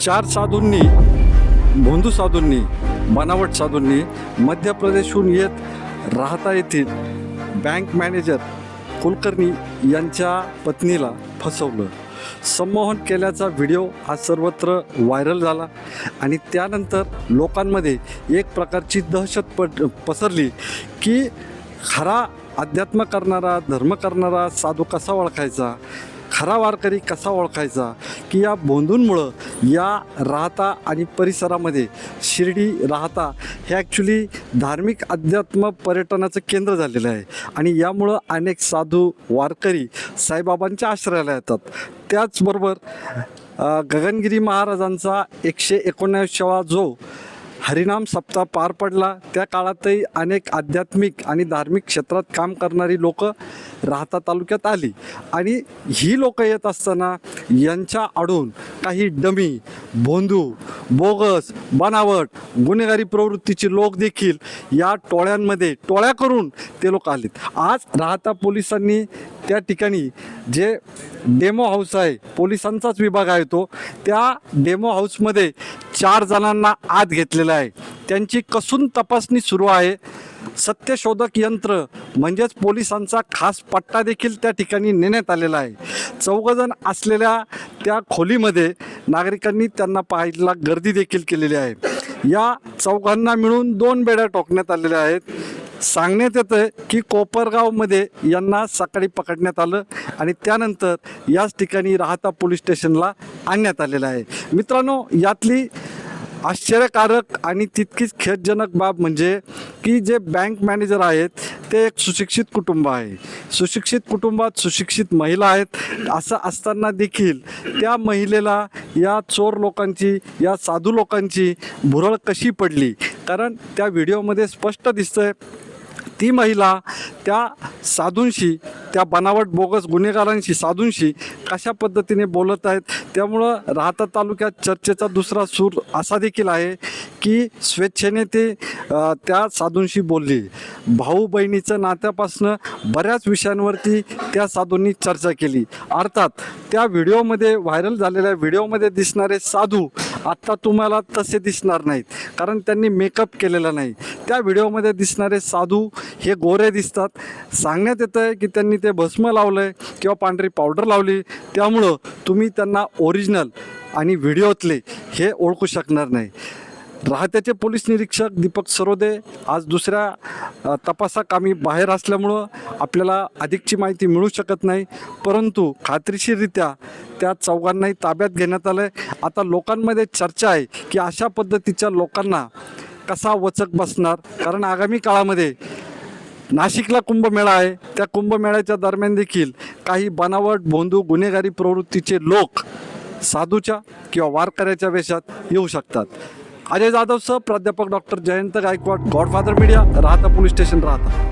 चार साधूंनी भोंदू साधूंनी बनावट साधूंनी मध्य प्रदेशहून येत राहता येथील बँक मॅनेजर कुलकर्णी यांच्या पत्नीला फसवलं, संमोहन केल्याचा व्हिडिओ हा सर्वत्र व्हायरल झाला आणि त्यानंतर लोकांमध्ये एक प्रकारची दहशत पसरली की खरा अध्यात्म करणारा, धर्म करणारा साधू कसा ओळखायचा, खरा वारकरी कसा ओळखायचा, की या भोंदूंमुळं या राहता आणि परिसरामध्ये शिर्डी राहता हे ॲक्च्युली धार्मिक अध्यात्म पर्यटनाचं केंद्र झालेलं आहे आणि यामुळं अनेक साधू वारकरी साईबाबांच्या आश्रयाला येतात. त्याचबरोबर गगनगिरी महाराजांचा 119वा जो हरिनाम सप्ताह पार पडला त्या काळातही अनेक आध्यात्मिक आणि धार्मिक क्षेत्रात काम करणारी लोक राहता तालुक्यात आली आणि ही लोक येत असताना यांच्या आडून काही डमी, भोंदू, बोगस, बनावट, गुन्हेगारी प्रवृत्तीचे लोक देखील या टोळ्यांमध्ये टोळ्या करून ते लोक आलेत. आज राहता पोलिसांनी त्या ठिकाणी जे डेमो हाऊस आहे, पोलिसांचाच विभाग आहे तो, त्या डेमो हाऊसमध्ये 4 जणांना आत घेतलेलं आहे. त्यांची कसून तपासणी सुरू आहे. सत्यशोधक यंत्र म्हणजेच पोलिसांचा खास पट्टा देखील त्या ठिकाणी नेण्यात आलेला आहे. 4 जण असलेल्या त्या खोलीमध्ये नागरिकांनी त्यांना पाहायला गर्दी देखील केलेली आहे. या 4 मिळून 2 बेड्या ठोकण्यात आलेल्या आहेत. सांगण्यात येतं की कोपरगावमध्ये यांना सकाळी पकडण्यात आलं आणि त्यानंतर याच ठिकाणी राहता पोलीस स्टेशनला आणण्यात आलेलं आहे. मित्रांनो, यातली आश्चर्यकारक आणि तितकीच खेदजनक बाब म्हणजे की जे बँक मॅनेजर आहेत ते एक सुशिक्षित कुटुंब आहे. सुशिक्षित कुटुंबात सुशिक्षित महिला आहेत. असं असताना देखील त्या महिलेला या चोर लोकांची, या साधू लोकांची भुरळ कशी पडली, कारण त्या व्हिडिओमध्ये स्पष्ट दिसतंय ती महिला त्या साधूंशी, त्या बनावट बोगस गुन्हेगारांशी, साधूंशी कशा पद्धतीने बोलत आहेत. त्यामुळं राहता तालुक्यात चर्चेचा दुसरा सूर असा देखील आहे की स्वेच्छेने ते त्या साधूंशी बोलली. भाऊ बहिणीचं नात्यापासनं बऱ्याच विषयांवरती त्या साधूंनी चर्चा केली. अर्थात त्या व्हिडिओमध्ये, व्हायरल झालेल्या व्हिडिओमध्ये दिसणारे साधू आत्ता तुम्हाला तसे दिसणार नाहीत, कारण त्यांनी मेकअप केलेला नाही. त्या व्हिडिओमध्ये दिसणारे साधू हे गोरे दिसतात. सांगण्यात येतं आहे की त्यांनी ते भस्म लावलं आहे किंवा पांढरी पावडर लावली, त्यामुळं तुम्ही त्यांना ओरिजिनल आणि व्हिडिओतले हे ओळखू शकणार नाही. राहत्याचे पोलीस निरीक्षक दीपक सरोदे आज दुसऱ्या तपासाकामी बाहेर असल्यामुळं आपल्याला अधिकची माहिती मिळू शकत नाही, परंतु खात्रीशीररित्या त्या 4 ताब्यात घेण्यात आलं आहे. आता लोकांमध्ये चर्चा आहे की अशा पद्धतीच्या लोकांना कसा वचक बसणार, कारण आगामी काळामध्ये नाशिकला कुंभमेळा आहे. त्या कुंभमेळ्याच्या दरम्यान देखील काही बनावट, भोंदू, गुन्हेगारी प्रवृत्तीचे लोक साधूच्या किंवा वारकऱ्याच्या वेशात येऊ शकतात. अजय जाधवसह प्राध्यापक doctor Jayant Gaikwad, godfather media, राहता पोलीस स्टेशन, राहता.